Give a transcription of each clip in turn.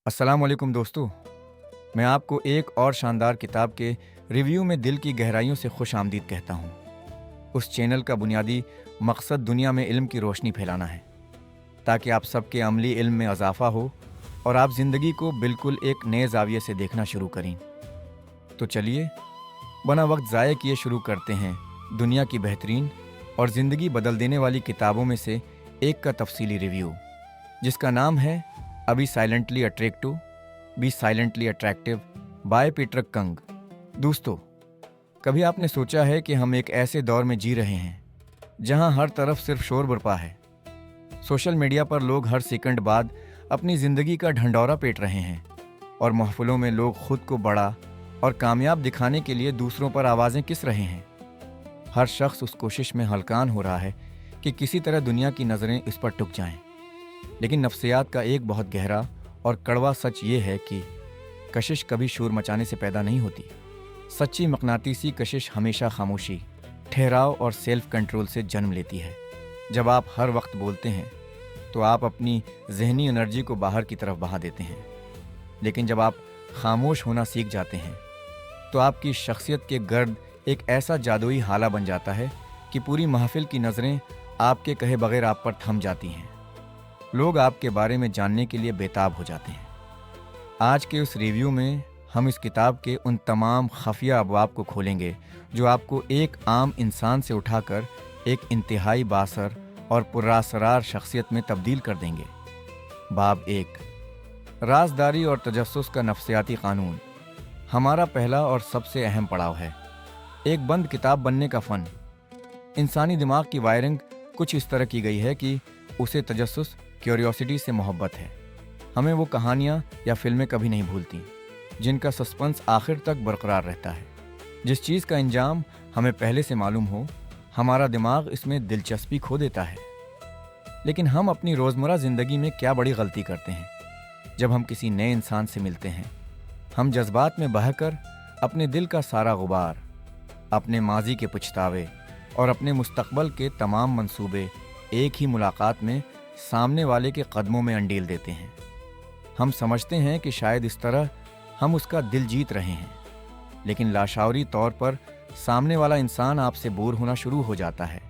अस्सलाम वालेकुम दोस्तों। मैं आपको एक और शानदार किताब के रिव्यू में दिल की गहराइयों से खुश आमदीद कहता हूँ। उस चैनल का बुनियादी मकसद दुनिया में इल्म की रोशनी फैलाना है, ताकि आप सबके अमली इल्म में इजाफा हो और आप ज़िंदगी को बिल्कुल एक नए ज़ाविये से देखना शुरू करें। तो चलिए बना वक्त ज़ाय किए शुरू करते हैं दुनिया की बेहतरीन और ज़िंदगी बदल देने वाली किताबों में से एक का तफसीली रिव्यू, जिसका नाम है a be silently attractive be silently attractive by Peter Kang. दोस्तों, कभी आपने सोचा है कि हम एक ऐसे दौर में जी रहे हैं जहां हर तरफ सिर्फ शोर बरपा है। सोशल मीडिया पर लोग हर सेकंड बाद अपनी ज़िंदगी का ढंढौरा पीट रहे हैं और महफिलों में लोग खुद को बड़ा और कामयाब दिखाने के लिए दूसरों पर आवाज़ें किस रहे हैं। हर शख्स उस कोशिश में हलकान हो रहा है कि किसी तरह दुनिया की नज़रें इस पर टुक जाएं। लेकिन नफ्सियात का एक बहुत गहरा और कड़वा सच ये है कि कशिश कभी शोर मचाने से पैदा नहीं होती। सच्ची मकनातीसी कशिश हमेशा खामोशी, ठहराव और सेल्फ कंट्रोल से जन्म लेती है। जब आप हर वक्त बोलते हैं तो आप अपनी जहनी एनर्जी को बाहर की तरफ बहा देते हैं, लेकिन जब आप खामोश होना सीख जाते हैं तो आपकी शख्सियत के गर्द एक ऐसा जादुई हाला बन जाता है कि पूरी महफिल की नज़रें आपके कहे बगैर आप पर थम जाती हैं। लोग आपके बारे में जानने के लिए बेताब हो जाते हैं। आज के उस रिव्यू में हम इस किताब के उन तमाम खफिया अबवाब को खोलेंगे जो आपको एक आम इंसान से उठाकर एक इंतहाई बासर और पुरअसरार शख्सियत में तब्दील कर देंगे। बाब 1, राजदारी और तजस्सुस का नफ्सियाती कानून हमारा पहला और सबसे अहम पड़ाव है। एक बंद किताब बनने का फ़न। इंसानी दिमाग की वायरिंग कुछ इस तरह की गई है कि उसे तजस्सुस, क्यूरियोसिटी से मोहब्बत है। हमें वो कहानियाँ या फिल्में कभी नहीं भूलती जिनका सस्पेंस आखिर तक बरकरार रहता है। जिस चीज़ का इंजाम हमें पहले से मालूम हो, हमारा दिमाग इसमें दिलचस्पी खो देता है। लेकिन हम अपनी रोज़मर्रा ज़िंदगी में क्या बड़ी गलती करते हैं। जब हम किसी नए इंसान से मिलते हैं, हम जज्बात में बहकर अपने दिल का सारा गुबार, अपने माजी के पछतावे और अपने मुस्तकबल के तमाम मंसूबे एक ही मुलाकात में सामने वाले के कदमों में अंडील देते हैं। हम समझते हैं कि शायद इस तरह हम उसका दिल जीत रहे हैं, लेकिन लाशौरी तौर पर सामने वाला इंसान आपसे बोर होना शुरू हो जाता है,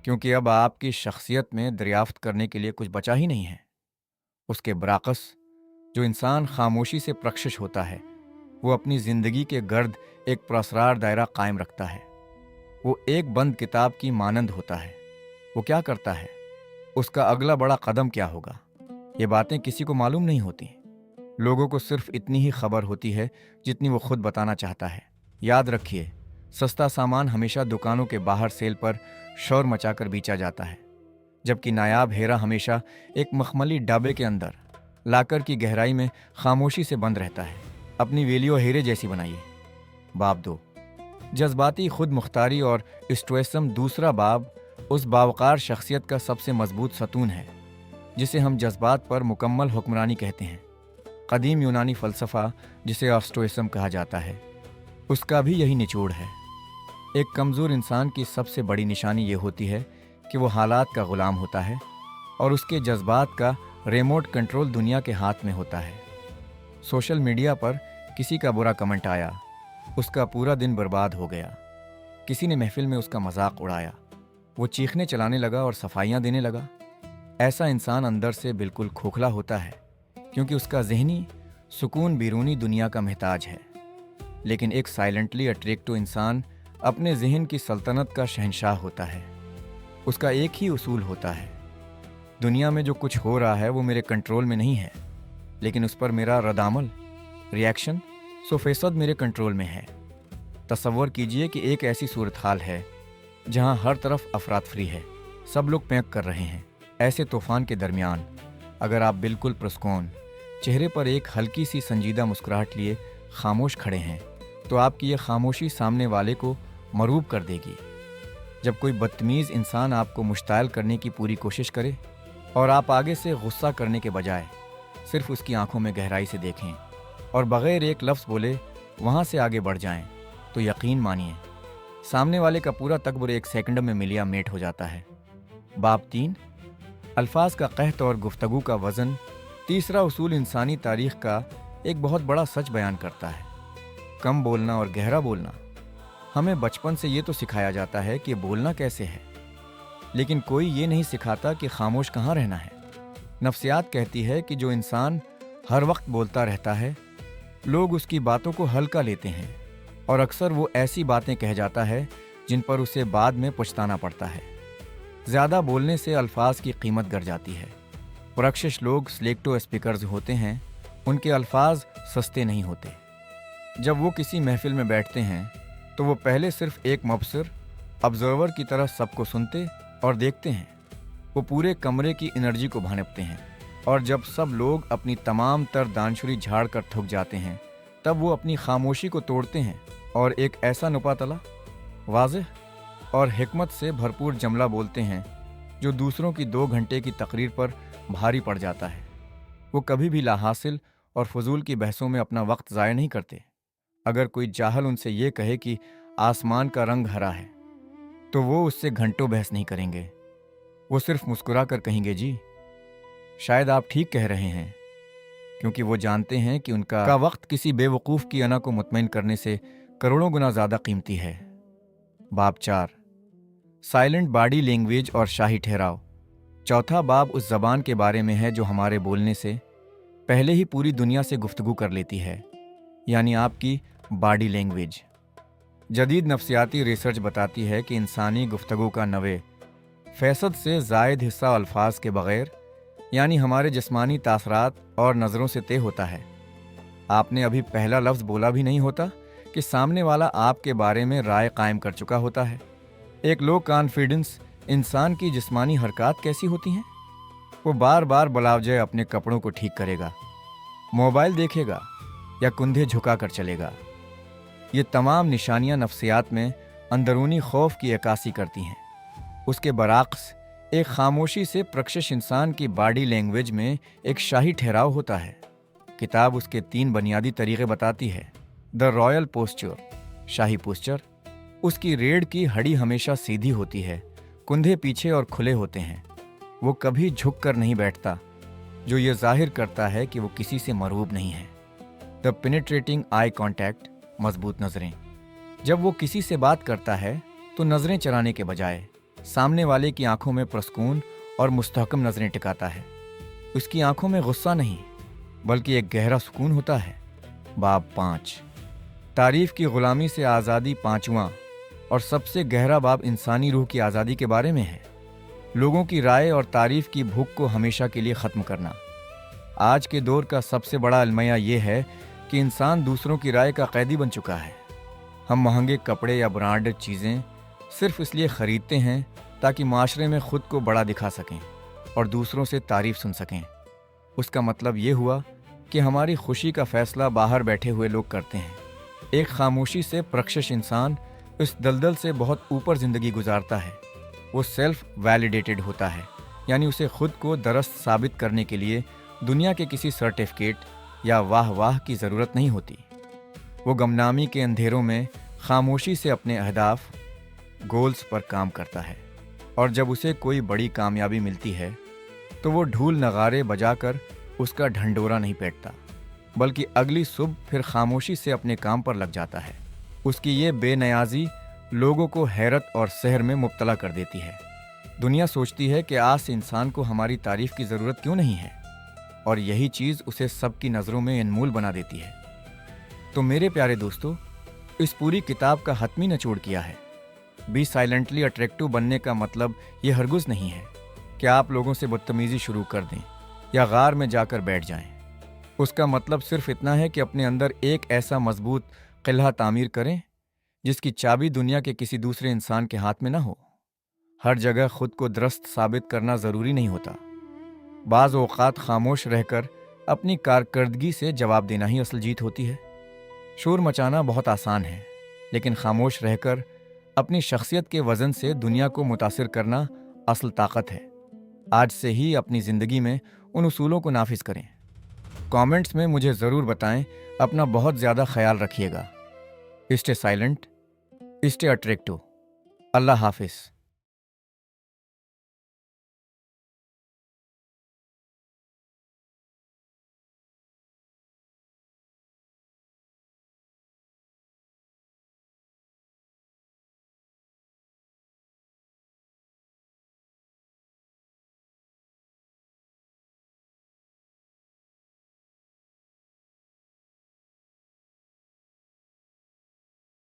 क्योंकि अब आपकी शख्सियत में दरियाफ्त करने के लिए कुछ बचा ही नहीं है। उसके बराकस, जो इंसान खामोशी से प्रकशिश होता है, वो अपनी ज़िंदगी के गर्द एक पुरअसरार दायरा कायम रखता है। वो एक बंद किताब की मानंद होता है। वो क्या करता है, उसका अगला बड़ा कदम क्या होगा, ये बातें किसी को मालूम नहीं होती। लोगों को सिर्फ इतनी ही खबर होती है जितनी वो खुद बताना चाहता है। याद रखिए, सस्ता सामान हमेशा दुकानों के बाहर सेल पर शोर मचाकर बेचा जाता है, जबकि नायाब हीरा हमेशा एक मखमली डाबे के अंदर लाकर की गहराई में खामोशी से बंद रहता है। अपनी वेलियो हीरे जैसी बनाइए। बाब 2, जज्बाती खुद मुख्तारी और स्टोइसिज्म। दूसरा बाब उस बावकार शख्सियत का सबसे मजबूत सतून है जिसे हम जज्बात पर मुकम्मल हुक्मरानी कहते हैं। कदीम यूनानी फ़लसफ़ा, जिसे स्टोइसिज्म कहा जाता है, उसका भी यही निचोड़ है। एक कमज़ोर इंसान की सबसे बड़ी निशानी ये होती है कि वो हालात का ग़ुलाम होता है और उसके जज्बात का रिमोट कंट्रोल दुनिया के हाथ में होता है। सोशल मीडिया पर किसी का बुरा कमेंट आया, उसका पूरा दिन बर्बाद हो गया। किसी ने महफिल में उसका मजाक उड़ाया, वो चीखने चलाने लगा और सफाइयाँ देने लगा। ऐसा इंसान अंदर से बिल्कुल खोखला होता है, क्योंकि उसका ज़हनी सुकून बैरूनी दुनिया का महताज है। लेकिन एक साइलेंटली अट्रैक्टिव इंसान अपने जहन की सल्तनत का शहंशाह होता है। उसका एक ही उसूल होता है, दुनिया में जो कुछ हो रहा है वो मेरे कंट्रोल में नहीं है, लेकिन उस पर मेरा रद्द-अमल, रिएक्शन 100% मेरे कंट्रोल में है। तसव्वुर कीजिए कि एक ऐसी सूरत हाल है जहां हर तरफ अफरातफरी है, सब लोग पैंक कर रहे हैं। ऐसे तूफान के दरमियान अगर आप बिल्कुल पुरस्कून, चेहरे पर एक हल्की सी संजीदा मुस्कुराहट लिए खामोश खड़े हैं, तो आपकी ये खामोशी सामने वाले को मरूब कर देगी। जब कोई बदतमीज़ इंसान आपको मुश्ताल करने की पूरी कोशिश करे और आप आगे से गुस्सा करने के बजाय सिर्फ उसकी आंखों में गहराई से देखें और बग़ैर एक लफ्ज़ बोले वहाँ से आगे बढ़ जाएं, तो यकीन मानिए सामने वाले का पूरा तकबर एक सेकंड में मिलिया मेट हो जाता है। बाब 3, अल्फाज का कहत और गुफ्तगू का वज़न तीसरा उसूल इंसानी तारीख का एक बहुत बड़ा सच बयान करता है, कम बोलना और गहरा बोलना। हमें बचपन से ये तो सिखाया जाता है कि बोलना कैसे है, लेकिन कोई ये नहीं सिखाता कि खामोश कहाँ रहना है। नफ्सियात कहती है कि जो इंसान हर वक्त बोलता रहता है, लोग उसकी बातों को हल्का लेते हैं और अक्सर वो ऐसी बातें कह जाता है जिन पर उसे बाद में पछताना पड़ता है। ज़्यादा बोलने से अल्फाज की कीमत गिर जाती है। पुरकशिश लोग सिलेक्टो स्पीकर्स होते हैं, उनके अल्फाज सस्ते नहीं होते। जब वो किसी महफिल में बैठते हैं तो वो पहले सिर्फ एक मुबसर ऑब्जर्वर की तरह सबको सुनते और देखते हैं। वो पूरे कमरे की एनर्जी को भांपते हैं और जब सब लोग अपनी तमाम तर दानशुरी झाड़ कर थक जाते हैं, तब वो अपनी खामोशी को तोड़ते हैं और एक ऐसा नुपातला, वाज़ेह और हिकमत से भरपूर जमला बोलते हैं जो दूसरों की 2 घंटे की तकरीर पर भारी पड़ जाता है। वो कभी भी लाहासिल और फजूल की बहसों में अपना वक्त ज़ाया नहीं करते। अगर कोई जाहल उनसे ये कहे कि आसमान का रंग हरा है, तो वो उससे घंटों बहस नहीं करेंगे। वो सिर्फ मुस्कुरा कर कहेंगे, जी शायद आप ठीक कह रहे हैं, क्योंकि वो जानते हैं कि उनका वक्त किसी बेवकूफ़ की अना को मुतमईन करने से करोड़ों गुना ज़्यादा कीमती है। बाब 4, साइलेंट बॉडी लैंग्वेज और शाही ठहराव। चौथा बाब उस ज़बान के बारे में है जो हमारे बोलने से पहले ही पूरी दुनिया से गुफ्तगू कर लेती है, यानी आपकी बॉडी लैंग्वेज। जदीद नफ्सियाती रिसर्च बताती है कि इंसानी गुफ्तगू का 90% से ज़ायद हिस्सा अल्फाज के बग़ैर, यानी हमारे जिस्मानी तासरात और नज़रों से तय होता है। आपने अभी पहला लफ्ज़ बोला भी नहीं होता कि सामने वाला आपके बारे में राय कायम कर चुका होता है। एक लो कॉन्फिडेंस इंसान की जिस्मानी हरकत कैसी होती हैं? वो बार बार बलावजे अपने कपड़ों को ठीक करेगा, मोबाइल देखेगा या कंधे झुका कर चलेगा। ये तमाम निशानियां नफ्सियात में अंदरूनी खौफ की अक्कासी करती हैं। उसके बरअक्स एक खामोशी से प्रकशिश इंसान की बॉडी लैंग्वेज में एक शाही ठहराव होता है। किताब उसके 3 बुनियादी तरीक़े बताती है। The royal posture, shahi posture. उसकी रीढ़ की हड्डी हमेशा सीधी होती है, कंधे पीछे और खुले होते हैं। वो कभी झुक कर नहीं बैठता, जो ये जाहिर करता है कि वो किसी से मरऊब नहीं है। द पेनिट्रेटिंग आई कॉन्टैक्ट, मजबूत नज़रें। जब वो किसी से बात करता है तो नज़रें चराने के बजाय सामने वाले की आंखों में प्रस्कून और मुस्तहकम नज़रें टिकाता है। उसकी आंखों में गुस्सा नहीं, बल्कि एक गहरा सुकून होता है। बाब 5, तारीफ़ की ग़ुलामी से आज़ादी। 5वां और सबसे गहरा बाब इंसानी रूह की आज़ादी के बारे में है। लोगों की राय और तारीफ़ की भूख को हमेशा के लिए ख़त्म करना। आज के दौर का सबसे बड़ा अलमिया ये है कि इंसान दूसरों की राय का कैदी बन चुका है। हम महंगे कपड़े या ब्रांडेड चीज़ें सिर्फ इसलिए ख़रीदते हैं ताकि माशरे में ख़ुद को बड़ा दिखा सकें और दूसरों से तारीफ़ सुन सकें। उसका मतलब ये हुआ कि हमारी खुशी का फ़ैसला बाहर बैठे हुए लोग करते हैं। एक खामोशी से प्रकशिश इंसान इस दलदल से बहुत ऊपर ज़िंदगी गुजारता है। वो सेल्फ वैलिडेटेड होता है, यानी उसे खुद को दरस्त साबित करने के लिए दुनिया के किसी सर्टिफिकेट या वाह वाह की ज़रूरत नहीं होती। वो गमनामी के अंधेरों में खामोशी से अपने अहदाफ, गोल्स पर काम करता है, और जब उसे कोई बड़ी कामयाबी मिलती है तो वो ढूल नगारे बजाकर उसका ढंढोरा नहीं पीटता, बल्कि अगली सुबह फिर खामोशी से अपने काम पर लग जाता है। उसकी ये बेनियाज़ी लोगों को हैरत और सहर में मुब्तला कर देती है। दुनिया सोचती है कि आज से इंसान को हमारी तारीफ़ की ज़रूरत क्यों नहीं है, और यही चीज़ उसे सबकी नज़रों में अनमोल बना देती है। तो मेरे प्यारे दोस्तों, इस पूरी किताब का हतमी निचोड़ किया है। बी साइलेंटली अट्रैक्टिव बनने का मतलब ये हरगिज़ नहीं है कि आप लोगों से बदतमीज़ी शुरू कर दें या गार में जाकर बैठ जाएं। उसका मतलब सिर्फ इतना है कि अपने अंदर एक ऐसा मजबूत किला तामीर करें जिसकी चाबी दुनिया के किसी दूसरे इंसान के हाथ में ना हो। हर जगह खुद को दुरुस्त साबित करना ज़रूरी नहीं होता। बाज़ औक़ात खामोश रहकर अपनी कारकर्दगी से जवाब देना ही असल जीत होती है। शोर मचाना बहुत आसान है, लेकिन खामोश रहकर अपनी शख्सियत के वज़न से दुनिया को मुतासिर करना असल ताकत है। आज से ही अपनी ज़िंदगी में उन उसूलों को नाफिज करें। कमेंट्स में मुझे ज़रूर बताएं। अपना बहुत ज़्यादा ख्याल रखिएगा। Stay silent, stay attractive. अल्लाह हाफिज़।